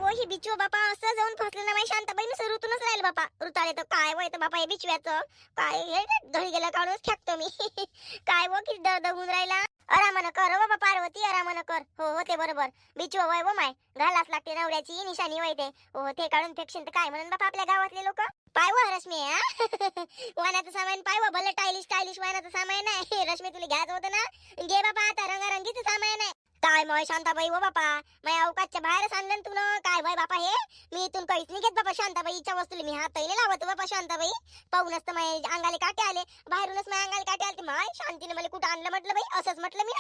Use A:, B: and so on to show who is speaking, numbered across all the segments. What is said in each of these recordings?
A: हो ही बिचू बापा असं जाऊन फसले ना माझ्या शांताबाई नुसतं ऋतूनच राहील बापा. ऋताले तर काय वय तर बापा हे बिचव्याचं काय हे घरी गेला काढूनच फेकतो मी. काय वो किती दगून राहिला. आरामानं कर हो बाबा पार्वती आरामानं कर. हो हो ते बरोबर. बिचू वय वो माय घालाच लागते नवऱ्याची निशाणी वय ते. हो ते काढून फेकशील तर काय म्हणून बापा आपल्या गावातले लोक. पाय व रश्मी वाण्याचं सामान पाय व भले स्टायलिश स्टायलिश वाण्याचं सामान आहे. रश्मी तुला घ्यायचं होतं ना घे बापा आता रंगारंगीचं सामान आहे. काय मय शांताबाई हो बापा माझ्या अवकाशच्या बाहेर आणलं तू काय वय बापा हे. मी इथून काहीच नाही घेत बापा शांताबाईच्या वस्तूला मी हातही नाही लावत बापा शांताबाई. पाहूनच तर माझ्या अंगाले काटे आले बाहेरूनच माझ्या अंगाले काटे आले. माय शांतीने मला कुठं आणलं म्हटलं बाई असंच म्हटलं मी.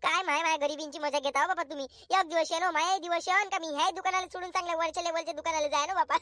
A: काय माय गरिबींची मजा घेता बाबा तुम्ही. एक दिवस येणो माय दिवस येऊन का मी ह्या दुकानाला सोडून चांगल्या वरच्या लेवलच्या दुकानाला जाय ना बापा.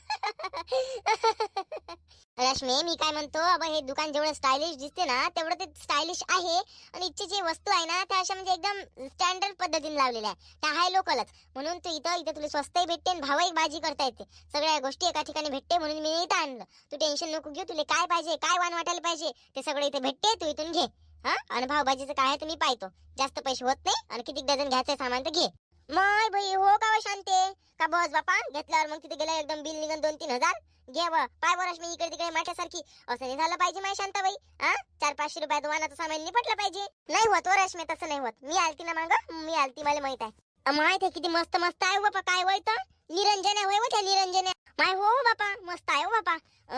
A: रश्मी मी काय म्हणतो अब हे दुकान जेवढं स्टायलिश दिसते ना तेवढं ते स्टायलिश आहे. आणि इथची जी वस्तू आहे ना त्या अशा म्हणजे एकदम स्टँडर्ड पद्धतीने लावलेल्या आहे. त्या हाय लोकलच म्हणून तू इथं तुला स्वस्तही भेटते आणि भावही बाजी करता येते. सगळ्या गोष्टी एका ठिकाणी भेटते म्हणून मी इथं आणलं. तू टेन्शन नको घेऊ. तुला काय पाहिजे काय वाण वाटायला पाहिजे ते सगळं इथे भेटते. तू इथून घे. हा आणि भावभाजीचं काय आहे तुम्ही पाहतो. जास्त पैसे होत नाही आणि किती डझन घ्यायचं सामान तर घे. माय बाई हो का व शांते का बस बापा घेतल्यावर मग तिथे गेला एकदम बिल निघन 2-3 हजार घे व पाय बरं मी इकडे तिकडे माझ्यासारखी असं नाही झालं पाहिजे माझ्या शांताबाई. 400-500 रुपयात वानाचं सामान निपटलं पाहिजे. नाही होत व रश्मी तसं नाही होत. मी आलती ना माग मी आलती मला माहित आहे. माहित आहे किती मस्त मस्त आहे बापा काय वय तर निरंजन होय व त्या निरंजन माय हो बापा मस्त आहे हो बापा.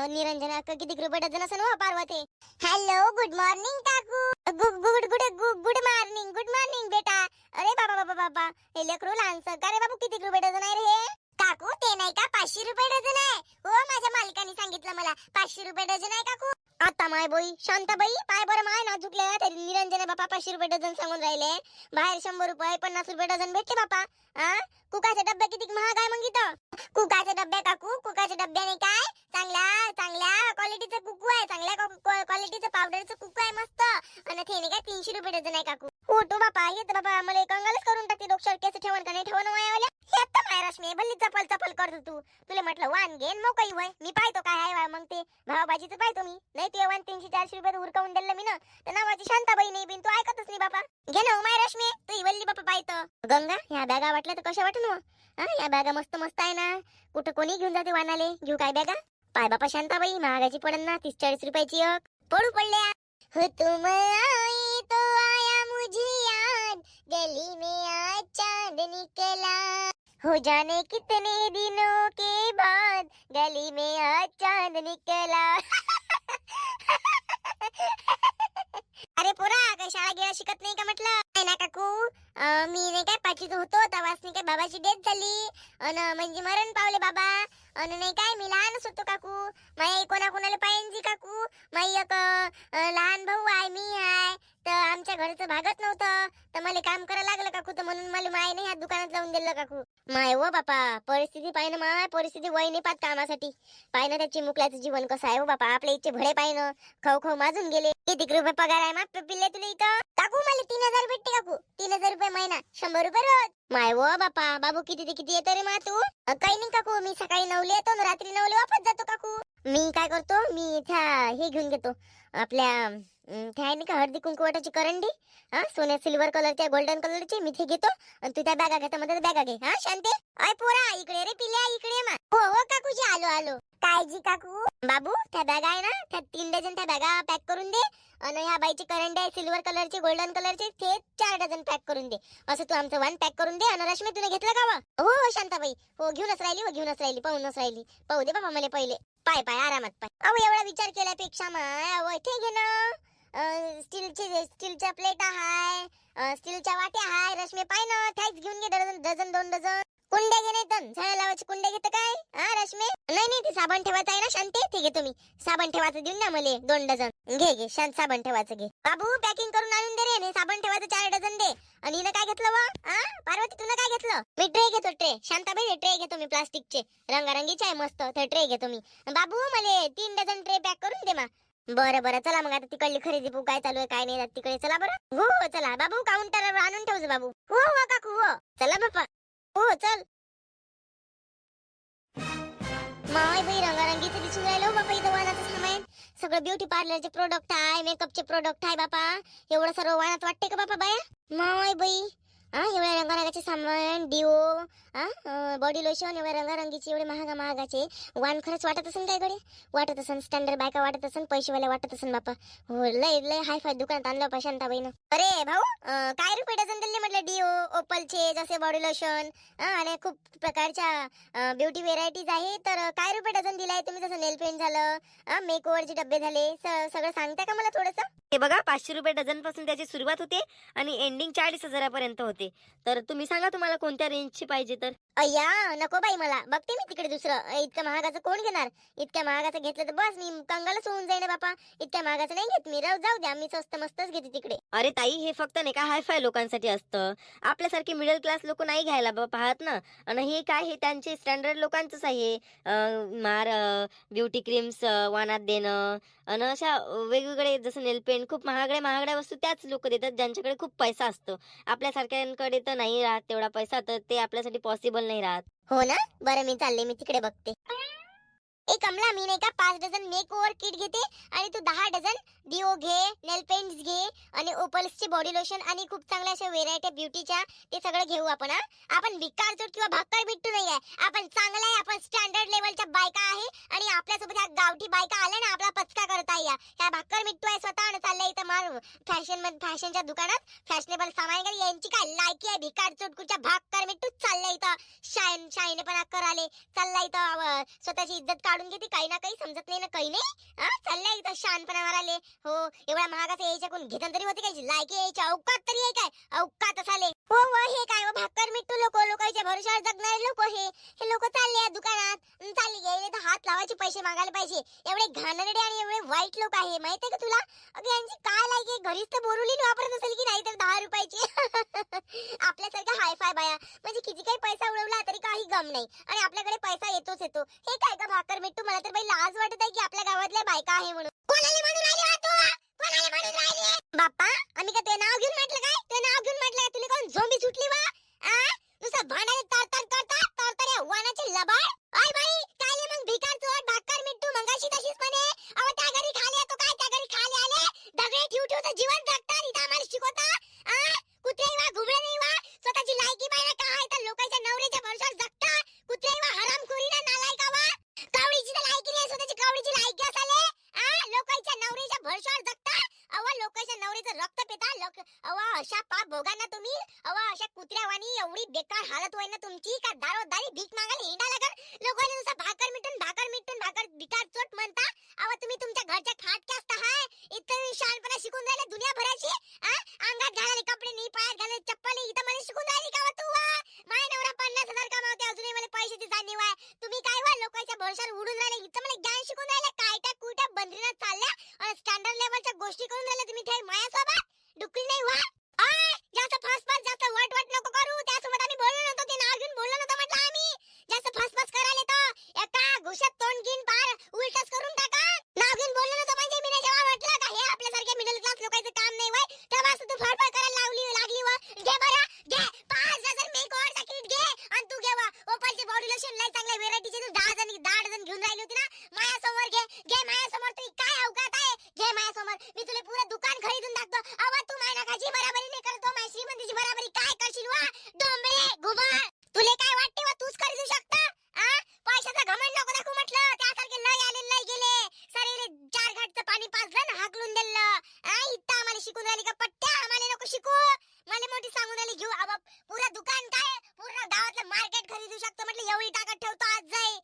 A: निरंजना किती रुपये डझन असं हो पार्वती. हॅलो गुड मॉर्निंग काकू. Good good good good morning बेटा. अरे बाबा बाबा बाबा हे लेकरू लहानसं का रे बाबू किती रुपये डझन आहे रे. काकू ते नाही का 500 रुपये डझन आहे. हो माझ्या मालकाने सांगितलं मला 500 रुपये डझन आहे काकू. आता माय बाई शांताबाई पाय बरं माय ना झुकले तरी निरंजन बापा 500 रुपये डझन सांगून राहिले. बाहेर 100 रुपये 50 रुपये डझन भेटते बापा. कुकाचे डब्बे किती महाग आहे मग इथं. कुकाचे डब्बे काकू कुकाचे डब्याने काय चांगल्या चांगल्या क्वालिटीचं कुकू आहे. चांगल्या क्वालिटीचं पावडरचं कुकू आहे मस्त. आणि ते नाही काय 300 रुपये डझन आहे काकू. हो तो बापा हे तर बाबा मला कंगालच करून टाकते. डोक्यावर केस ठेवून का नाही ठेवून मायावाल्या हे आता माय रश्मी भल्ली चपल चपल करतो तू. तुला म्हटलं वाण घेन मग काही वय मी पाहतो काय आहे मग ते भावभाजीचं पाहतो मी. नाही ते वाण 300-400 रुपये उरकावून दिलं मी ना तर नावाची शांताबाई नाही बिन तू ऐकतच नाही बापा. घे ना माय रश्मी तू वल्ली बापा पाहतो. गंगा ह्या बॅगा वाटल्या तर कशा वाटन या बॅगा मस्त मस्त आहे ना. कुठं कोणी घेऊन जाते वानाले घेऊ काय बॅगा. पाय बापा शांताबाई महागाची पडन ना 30-40 रुपयाची एक पडू पडल्या. हो तुम आई तो आया मुझे याद गली में आज चांद निकला. हो जाने कितने दिनों के बाद गली में आज चांद निकला. अरे पोरा काय शाळा गेला शिकत नाही का म्हटलं. नाही ना काकू मी नाही काय 5वीत होतो तेव्हाच नाही काय बाबाची डेथ झाली आणि म्हणजे मरण पावले बाबा. आणि नाही काय मी लहानच होतो काकू. माझ्या कोणाकोणाला पाहिजे काकू. माझी एक लहान भाऊ आहे मी आहे तर आमच्या घरचं भागत नव्हतं तर मला काम करायला लागलं काकू. तर म्हणून मला मायने ह्या दुकानात लावून दिलं काकू. माय हो बापा परिस्थिती पाहिनं माय परिस्थिती वय नाही पाहत कामासाठी. पाहिनं त्याची मुकल्याचं जीवन कसं आहे हो बापा. आपल्या इच्छे भडे पाहिनं खाऊ माजून गेले. किती रुपये पगार आहे मग पिल्ले तुला इथं. काकू मला 3000 भेटते काकू. 3000 रुपये महिना 100 रुपये रोज. माय हो बापा बाबू किती ते किती येतो रे मा तू. काही नाही काकू मी सकाळी 9 येतो आणि रात्री 9 वापस जातो काकू. मी काय करतो मी हे घेऊन घेतो आपल्या काय नाही का हळदी कुंकू वाटाची करंडी सोन्या सिल्वर कलरच्या गोल्डन कलरची मी ते घेतो. आणि तू त्या बॅगा घेता मध्ये बॅगा घे. शांते आय पोरा इकडे रे पिल्या इकडे मा. हो हो काकूजी आलो आलो. काळजी काकू. बाबू त्या बॅगा आहे ना त्या 3 डझन त्या बॅगा पॅक करून दे. आणि ह्या बाईची करंडी आहे सिल्वर कलरची गोल्डन कलरची ते 4 डझन पॅक करून दे. असं तू आमचं वाण पॅक करून दे. आणि रश्मी तुने घेतलं का हो हो शांताबाई हो घेऊनच राहिली पाहूनच राहिली. पाहू दे बाबा मला पहिले पाय पाय आरामात पाय. अहो एवढा विचार केल्यापेक्षा माय ते घे ना. स्टीलच्या प्लेट हाय स्टीलच्या वाट्या हाय. रश्मी पाय ना त्याच घेऊन घे डझन 2 डझन. कुंड्या घे नाही तर झाडं लावायची कुंड्या घेतं काय रश्मी. नाही ते साबण ठेवायचं आहे ना शांती ते घे तुम्ही. साबण ठेवायचं देऊन ना मला 2 डझन घे शांत साबण ठेवायचं घे. बाबू पॅकिंग करून आणून दे रे. साबण ठेवायचं 4 डझन दे. आणि हिनं काय घेतलं वा पार्वती तुला काय घेतलं. मी ट्रे घेतो ट्रे. शांताबाई ट्रे घेतो मी प्लास्टिकचे रंगारंगीचे आहे मस्त ते ट्रे घेतो मी. बाबू मला 3 डझन ट्रे पॅक करून दे मा. बरं चला मग आता तिकडली खरेदी बघू काय चालू आहे काय नाही तिकडे चला बरं. हो चला बाबू काउंटरवर आणून ठेवજો बाबू. हो हो काकू हो चला बाप्पा हो चल. माय बाई रंगारंगीचं दिसून राहिलं बापा इथं वाणाचं सामान. सगळं ब्युटी पार्लरचे प्रोडक्ट आहे मेकअपचे प्रोडक्ट आहे बापा. एवढं सर्व वाणात वाटते का बापा बाया. माय बाई एवढ्या रंगारंगाचे सामान फाउंडेशन, डिओ, बॉडी लोशन, एवढे रंगारंगीचे, एवढे महागाचे वाण खरंच वाटत असेल काय कडे? वाटत असेल स्टँडर्ड बायका वाटत असेल, पैसेवाल्या वाटत असेल बापा. हो, लय लय हाय फाय दुकानात आणलं प्रशांताबाईनं. अरे भाऊ, काय रुपये डझन दिले म्हटलं डिओ ओपलचे जसे बॉडी लोशन आणि खूप प्रकारच्या ब्युटी व्हेरायटीज आहे, तर काय रुपये डझन दिलाय तुम्ही? जसं नेल पेंट झालं, मेक ओव्हरचे डब्बे झाले, सगळं सांगता का मला थोडंसं?
B: हे बघा, 500 रुपये डझन पासून त्याची सुरुवात होते आणि एंडिंग 40,000 होते. तर तुम्ही सांगा तुम्हाला कोणत्या रेंजची पाहिजे तर.
A: अय्या नको बाई, मला बघते मी तिकडे दुसरं. इतक्या महागाचं कोण घेणार? इतक्या महागाचं घेतलं तर बस मी कंगालच होऊन जाईन बापा. इतक्या महागाचं नाही घेत मी, जाऊ द्या, मी स्वस्त मस्तच घेते तिकडे.
B: अरे ताई, हे फक्त नाही का हायफाय लोकांसाठी असतं. आपल्यासारखे मिडल क्लास लोक नाही घ्यायला पाहत ना. आणि हे काय, हे त्यांचे स्टँडर्ड लोकांचंच आहे. ब्युटी क्रीम्स वानात देणं आणि अशा वेगवेगळे जसं नेल पेंट, खूप महागड्या वस्तू त्याच लोक देतात ज्यांच्याकडे खूप पैसा असतो. आपल्यासारख्यांकडे तर नाही राहत तेवढा पैसा, तर ते आपल्यासाठी पॉसिबल नाही राहत.
A: हो ना, बरं मी चालले, मी तिकडे बघते. ए कमला, मी नाही का 5 डझन मेक ओव्हर किट घेते आणि तू 10 डझन डिओ घे, नेल पेंट्स घे आणि ओपल्सचे बॉडी लोशन आणि खूप चांगल्या अशा व्हेरायटी ब्युटीच्या, ते सगळं घेऊ आपण. आपण भिकार चोट किंवा भाकर बिट्टू नाही आहे, आपण चांगला आहे, आपण स्टँडर्ड लेवलच्या बायका आहे आणि आपल्यासोबत ह्या गावठी बायका आल्या ना, आपला पचका करता या. ह्या भाकर मिट्टू आहे स्वतः आणि चाललंय इथं मार फॅशनच्या दुकानात फॅशनेबल सामान घ्या. यांची काय लायकी आहे? भिकार चोटकुच्या भाकर मिट्टू चाललंय इथं शाईनेपणा कराले, चाललाय इथं स्वतःची इज्जत काढून घेते. काही ना काही समजत नाही ना, काही नाही. चाललंय इथं शानपणा माराले. हो, एवढ्या महागाचं यायच्या कोण घेतन तरी होते काय? लायकी यायची अवकात तरी आहे काय? अवकात झाले. हो व हे काय व भाकर मिट्टू लोकांच्या भरोशावर जगणारे लोक, हे लोक चालले या दुकानात, चालले गेले तर हात लावायचे, पैसे मागायला पाहिजे. एवढे घाणेरडे आणि एवढे वाईट लोक आहे, माहितीये का तुला? अगं यांची काय लायकी? घरीच तर बोरुलीन वापरत असेल की नाही, तर 10 रुपयाची. आपल्यासारख्या हायफाय बाया म्हणजे किती काही पैसा उडवला तरी काही गम नाही आणि आपल्याकडे पैसा येतोच येतो. हे काय का भाकर मिट्टू? मला तर बाई लाज वाटत आहे की आपल्या गावातल्या बायका आहे म्हणून. कोणाला म्हणून राहिली तू? कोणाला म्हणून राहिली? बाप्पा, आम्ही का ते नाव घेऊन म्हटलं काय? ते नाव घेऊन म्हटलं का? तुला कोण झोंबी सुटली वा? नुसतं भांडायला तर या वानाचे लबाड. आय बाई, कायले मग भिकार चोट भाकर मिट्टू मंगाशी तशीच म्हणे. अहो त्या घरी खाली तो काय, त्या घरी खाली आले दगडे ठेव तर जीवन जगतात, इथं आम्हाला शिकवता. कुत्रे वा घुबळे नाही वा, स्वतःची लायकी बायला का आहे तर लोकांच्या नवऱ्याच्या भरोशावर जगता. कुत्रे वा हरामखोरी ना, नालायका वा. कावडीची तर लायकी नाही, स्वतःची कावडीची लायकी असाले. लोकांच्या नवऱ्याच्या भरोशावर जगता. अवा लोकांच्या नवरीचं रक्त पिता. अवा अशा पाप भोगांना तुम्ही. अवा अशा कुत्र्यावानी एवढी बेकार हालत होय ना तुमची का दारोदारी भीक मागायला हिंडा लागल. लोकांना नुसतं भाकर मिटून भाकर भिकार चोट म्हणता. अवा तुम्ही तुमच्या घरच्या खाटक्या असता हाय. इतकं शहाणपणा शिकून राहिले दुनिया भराची. अंगात घालायला कपडे नाही, पायात घालायला चप्पल नाही, इथं मला शिकून राहिली का वा तू? माय नवरा 50,000 कमावते, अजूनही मला पैशाची जाणीव आहे. तुम्ही काय वा लोकांच्या भरोशावर उडून राहिले, इथं मला ज्ञान शिकून राहिले. कायट्या कुयट्या बंदरीनं चालल्या आणि स्टँडर्ड लेवलच्या गोष्टी करून राहिले तुम्ही. ते मायासोबत डुकली नाही वा. जास्त फास्ट जास्त वट नको करू. त्यासोबत आम्ही बोललो नव्हतो, ते नाव घेऊन बोललो नव्हतं म्हटलं आम्ही. जास्त फास्ट करायला तर एका घुशात तोंड घेऊन पार उलटच करून टाका. नाव घेऊन बोललो नव्हतं म्हणजे मी नाही जेव्हा म्हटलं का हे आपल्यासारख्या मिडल क्लास लोकांचं काम नाही वय, तेव्हा तू फडफड करायला लागली व. घे बरं, घे 5 डझन मेक ओव्हरचा किट घे आणि तू घे वा ओपलचे बॉडी लोशन. लय चांगल्या व्हेरायटीचे तू 10 डझन घेऊन राहिली होती ना. मायासमोर घे मायासमोर. तुझी काय अवकात आहे? घे मायासमोर, मी तुला पुरं दुकान खरीदून टाकतो. अवा तू माझ्या नकाची बराबरी नाही करतो, माझ्या श्रीमंतीची बराबरी काय करशील वा? डोंबळे घुबळ, तुले काय वाटते वा तूच खरीदू शकता? पैशाचा घमंड नको दाखवू म्हटलं. त्यासारखे लय आले लय गेले, सारे 4 घाटचं पाणी पाजलं हाकलून दिलं. इथं आम्हाला शिकून राहिली का पट्ट्या? आम्हाला नको शिकू. मला मोठी सांगून राहिली घेऊ. अब पुरा दुकान काय पूर्ण गावातलं मार्केट खरीदू शकतो म्हटलं. एवढी ताकद ठेवतो आज जाई.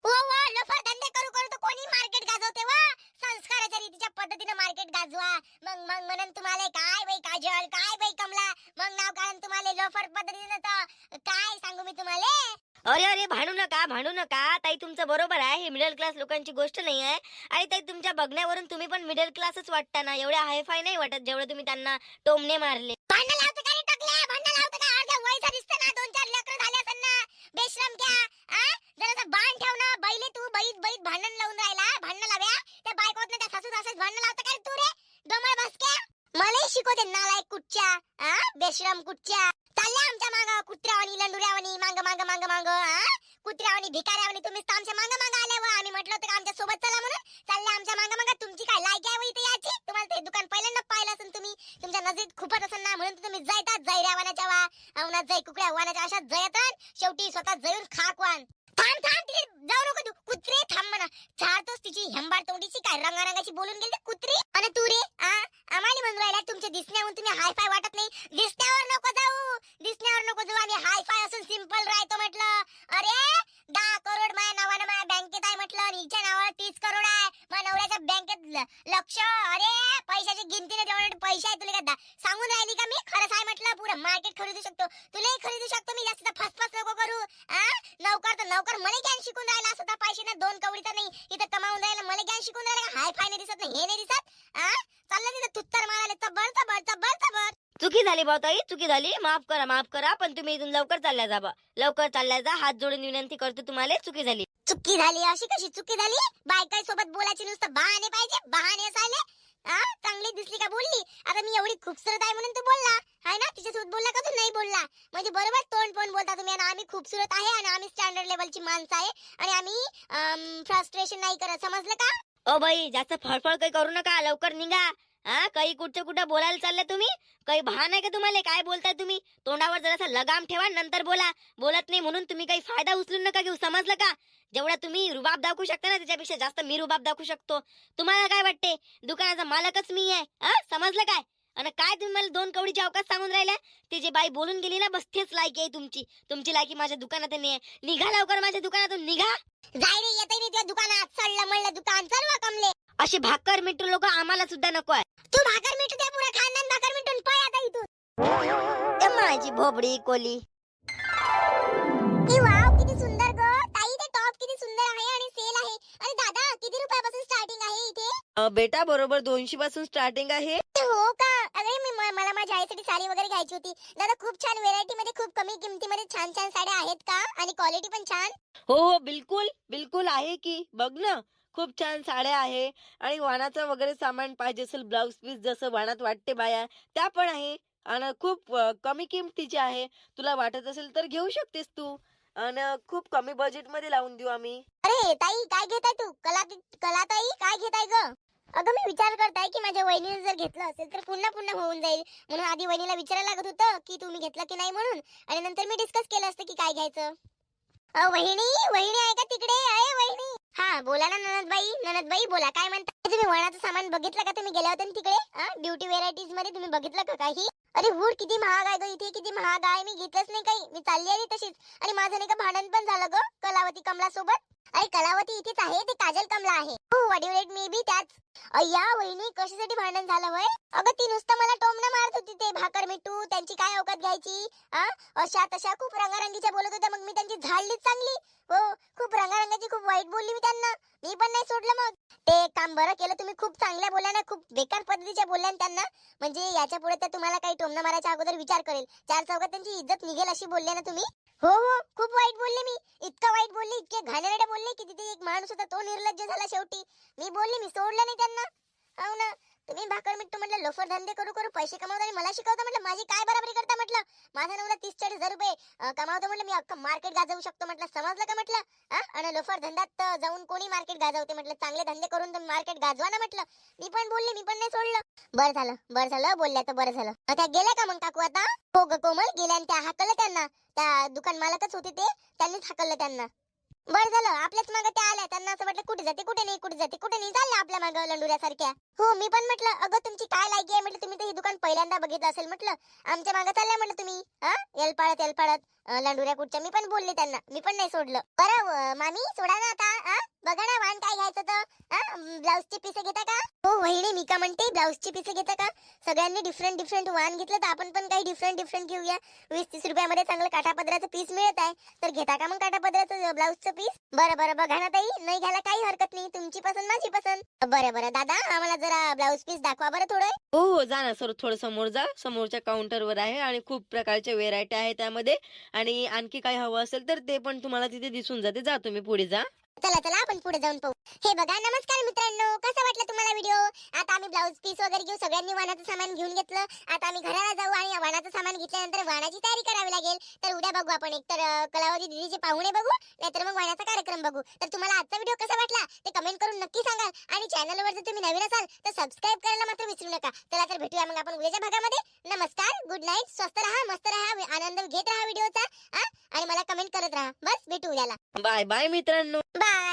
A: हो लफर धंदे करू तर कोणी मार्केट गाजवते वा? संस्काराच्या रीतीच्या पद्धतीने मार्केट गाजवा. मग म्हणून तुम्हाला काय बाई काजल, काय बाई कमला, मग नाव काढून तुम्हाला लोफर पद्धतीने तर काय सांगू मी तुम्हाला.
B: अरे भांडू नका ताई, तुमचं बरोबर आहे. हे मिडल क्लास लोकांची गोष्ट नाही आहे. आणि ताई, तुमच्या बघण्यावरून तुम्ही पण मिडल क्लासच वाटता ना. एवढ्या हायफाय नाही वाटत जेवढे तुम्ही त्यांना टोमणे मारले.
A: भांडण लावतं का रे टकल्या? भांडण लावतं का? अर्ध्या वयचा दिसतं ना, 2-4 लेकरं झाले असेल ना. बेशरम क्या? जरासं बाण ठेव ना. बैले तू बैत भांडण लावून राहिला. भांडण लाव्या त्या बायकोत ना, त्या सासू सासू भांडण लावतं का रे तू रे डोमळ भसक्या? मला शिकवते नालायक कुठच्या, बेशरम कुठच्या. चालल्या आमच्या माग कुत्र्यावानी लंडुऱ्यावानी मांग कुत्र्यावानी भिकाऱ्यावानी तुम्ही तर आमच्या मागं मागं आल्या व आम्ही म्हटलं होतं का आमच्या सोबत चला म्हणून चालले आमच्या मागं मागं. तुमची काय लायकी आहे व इथे याची? तुम्हाला ते दुकान पहिल्यांदा पाहिलं असेल तुम्ही, तुमच्या नजरेत खूपच असेल ना, म्हणून तर तुम्ही जायतात जैऱ्या वानाच्या वा अवनात जाई कुकड्या वानाच्या अशा जयतात, शेवटी स्वतः जळून खाक वान. थांब थांब तिथे जाऊ नको तू कुत्रे, थांब म्हणा. झाडतोस तिची हेंबार तोंडीची काय रंगारंगाची बोलून गेली ते कुत्री. आणि तू रे आम्हाला म्हणून राहिला तुमच्या दिसण्याहून तुम्ही हाय फाय वाटत नाही. दिसण्यावर नको जाऊ, दिसण्यावर नको जाऊ, आम्ही हाय फाय असून सिंपल राहतो म्हटलं. अरे 10 करोड माझ्या नावानं माझ्या बँकेत आहे म्हटलं, आणि हिच्या नावावर 30 करोड आहे माझ्या नवऱ्याच्या बँकेत लक्ष. अरे पैशाची गिनती नाही तेवढे पैसे आहे तुला का सांगून राहिली का मी? खरंच आहे म्हटलं, पुरं मार्केट खरेदू शकतो, तुलाही खरेदू शकतो मी. जास्त फसफस नको करू. नौकर तर नौकर मला ज्ञान शिकून राहिला, स्वतः पैसे ना 2 कवडीचा नाही इथं कमावून राहिला, मला ज्ञान शिकून राहिला. हाय फाय नाही दिसत नाही, हे नाही दिसत. चाललं तिथं तुत्तर मारायला चबर चबर चबर चबर.
B: चुकी झाली भाऊताई, चुकी झाली, माफ करा माफ करा, पण तुम्ही इथून लवकर चालल्या जा बा, लवकर चालल्या जा, हात जोडून विनंती करतो तुम्हाला, चुकी झाली.
A: चुकी झाली? अशी कशी चुकी झाली? बायकाई सोबत बोलायची नुसतं बहाणे पाहिजे, बहाणे असायले. चांगली दिसली का बोलली? आता मी एवढी खूपसूरत आहे म्हणून तू बोलला आहे ना, तिच्यासोबत बोलला का तू नाही बोलला? म्हणजे बरोबर तोंड पण बोलता तुम्ही. आणि आम्ही खूपसूरत आहे आणि आम्ही स्टँडर्ड लेवलची माणसं आहे आणि आम्ही फ्रस्ट्रेशन नाही करत, समजलं का?
B: ओ बाई, जास्त फळफळ काही करू नका, लवकर निघा. काही कुठचं कुठं बोलायला चाललंय तुम्ही? काही भान आहे का तुम्हाला? काय बोलताय तुम्ही? तोंडावर जरासा लगाम ठेवा, नंतर बोला. बोलत नाही म्हणून तुम्ही काही फायदा उचलून नका घेऊ, समजलं का? जेवढा तुम्ही रुबाब दाखवू शकता ना, त्याच्यापेक्षा जास्त मी रुबाब दाखवू शकतो. तुम्हाला काय वाटते दुकानाचा मालकच मी आहे, समजलं काय? आणि काय तुम्ही मला 2 कवडीची अवकाश सांगून राहिल्या? ते जे बाई बोलून गेली ना, बस तेच लायकी आहे तुमची. तुमची लायकी माझ्या दुकानात नाही. निघा लवकर माझ्या दुकानातून, निघा.
A: जाय रे, येतही नाही तुझ्या दुकानात, सडलं मळलं दुकान, चल वा कमले.
B: अशी भाकर मिठू लोक आम्हाला सुद्धा नको आहे.
A: तू भाकर मिठू दे, पुरा खानदान भाकर मिठून पळ आता इथून.
B: ते माझी भोबडी कोली.
A: वाव, किती सुंदर ग ताई, ते टॉप किती सुंदर आहे आणि सेल आहे. आणि दादा किती रुपयापासून स्टार्टिंग आहे इथे?
C: बेटा बरोबर 200 पासून स्टार्टिंग आहे.
A: हो का? अरे मला माझ्या आईसाठी साडी वगैरे घ्यायची होती. दादा खूप छान व्हेरायटी मध्ये, खूप कमी किमतीमध्ये छान छान साड्या आहेत का? आणि क्वालिटी पण छान?
C: हो हो, बिलकुल बिलकुल आहे की. बघ ना, खूप छान साड्या आहे. आणि वाणाचं वगैरे सामान पाहिजे असेल, ब्लाउज पीस जसं वाणात वाटते बाया, त्या पण आहे. आणि खूप कमी किमतीचे आहे. तुला वाटत असेल तर घेऊ शकतेस तू. आणि खूप कमी बजेट मध्ये लावून देऊ आम्ही.
A: अरे ताई, काय घेताय तू? कला ताई, काय घेताय ग? अगं मी विचार करताय की माझ्या वहिनीने जर घेतलं असेल तर पुन्हा पुन्हा होऊन जाईल, म्हणून आधी वहिनीला विचारायला लागत होतं की तुम्ही घेतलं की नाही म्हणून, आणि नंतर मी डिस्कस केलं असतं की काय घ्यायचं. वहिनी, वहिनी आहे का तिकडे? आहे वहिनी? हा बोला ना ननदबाई बोला, काय म्हणता? तुम्ही वणाचं सामान बघितलं का? तुम्ही गेल्या होत्या ना तिकडे ब्युटी व्हेरायटीज मध्ये, तुम्ही बघितलं का काही? अरे वूड किती महाग आहे ग इथे, किती महाग आहे. मी घेतलंच नाही काही, मी चालली आली तशीच. आणि माझं नाही का भांडण पण झालं ग कलावती कमला सोबत. अरे कलावती इथेच आहे, ते काजल कमला आहे. हो, what you rate may be त्याच. अय्या वहिनी, कशासाठी भांडण झालं होय? अगं ती नुसतं मला टोमणं मारत होती, ते भाकर मिठू त्यांची काय अवकात घ्यायची. अशा तशा खूप रंगारंगीच्या बोलत होत्या, मग मी त्यांची झाडलीच चांगली. हो, खूप रंगारंगाची खूप वाईट बोलली मी त्यांना. मी पण नाही सोडलं. मग ते काम बरं केलं तुम्ही, खूप चांगल्या बोलल्या ना, खूप बेकार पद्धतीच्या बोलल्या त्यांना. म्हणजे याच्या पुढे तर तुम्हाला काही टोमणं मारायच्या अगोदर विचार करेल. 4 चौकात त्यांची इज्जत निघेल अशी बोलले ना तुम्ही. हो हो, खूप वाईट बोलले मी, इतकं वाईट बोलले, इतके घाणेरडे बोलले की तिथे एक माणूस होता तो निर्लज्ज झाला शेवटी. मी बोलले, मी सोडलं नाही त्यांना. हो ना, तुम्ही भाकर मिठू म्हटलं लोफर धंदे करू करू पैसे कमावता आणि मला शिकवता म्हटलं, माझी काय बराबरी करता म्हटलं? माझा नवरा 30-40 हजार रुपये कमावतो म्हटलं, मी अख्खं मार्केट गाजवू शकतो म्हटलं, समजलं का म्हटलं? आणि लोफर धंद्यात जाऊन कोणी मार्केट गाजवते म्हटलं, चांगले धंदे करून तुम्ही मार्केट गाजवा ना म्हटलं. मी पण बोलले, मी पण नाही सोडलं. बरं झालं बोलल्या तर बरं झालं. त्या गेल्या का मग काकू आता? हो ग कोमल, गेल्या आणि त्या हाकललं त्यांना. त्या दुकान मालकच होते ते, त्यांनीच हाकललं त्यांना. बरं झालं, आपल्याच मागे त्या आल्या. त्यांना असं वाटलं कुठे जाते कुठे नाही, कुठे जाते कुठे नाही, चालल्या आपल्या मागे लंडुऱ्यासारख्या. हो, मी पण म्हटलं अगं तुमची काय लायकी आहे म्हटलं, तुम्ही तर हे दुकान पहिल्यांदा बघितलं असेल म्हटलं, आमच्या मागे चालल्या म्हटलं तुम्ही एलपाळत लंडुऱ्या कुठच्या. मी पण बोलले त्यांना, मी पण नाही सोडलं. बरं मामी, सोडा ना आता. बघा ना वाण काय घ्यायचं तर. ब्लाऊजची पिसे घेता का? हो वहिनी, मी का म्हणते ब्लाऊजची पिसे घेता का? सगळ्यांनी डिफरंट वाण घेतलं तर आपण पण काही डिफरंट घेऊया. 20-30 रुपयामध्ये चांगलं काठापदराचं पीस मिळत आहे, तर घेता का मग काठापदराचं ब्लाऊजचं पीस? बरं बघा ना ताई, नाही घ्यायला काही हरकत नाही, तुमची पसंत माझी पसंत. बरं दादा, आम्हाला जरा ब्लाऊज पीस दाखवा बरं थोडं.
C: हो हो, जा ना सर, थोडं समोर जा. समोरच्या काउंटरवर आहे आणि खूप प्रकारच्या व्हेरायटी आहे त्यामध्ये. आणि आणखी काही हवं असेल तर ते पण तुम्हाला तिथे दिसून जाते. जा तुम्ही पुढे जा.
A: चला चला आपण पुढे जाऊन पाहू. हे बघा, नमस्कार मित्रांनो, कसा वाटला तुम्हाला व्हिडिओ? आता आम्ही ब्लाऊज पीस वगैरे घेऊ, सगळ्यांनी वाणाचं सामान घेऊन घेतलं. आता आम्ही घराला जाऊ आणि वाणाचं सामान घेतल्यानंतर वाणाची तयारी करावी लागेल. तर उद्या बघू आपण, एकतर कलावती दीदीचे पाहुणे बघू, नाहीतर मग वाणाचा कार्यक्रम बघू. तर तुम्हाला आजचा व्हिडिओ कसा वाटला ते कमेंट करून नक्की सांगाल. आणि चॅनलवर जर तुम्ही नवीन असाल तर सबस्क्राईब करायला मात्र विसरू नका. चला तर भेटूया मग आपण उद्याच्या भागामध्ये. नमस्कार, गुड नाईट, स्वस्त राहा, मस्त राहा, आनंद घेत राहा व्हिडिओचा. आणि मला कमेंट करत राहा. बस भेटू उद्याला.
C: बाय बाय मित्रांनो.
A: बाय.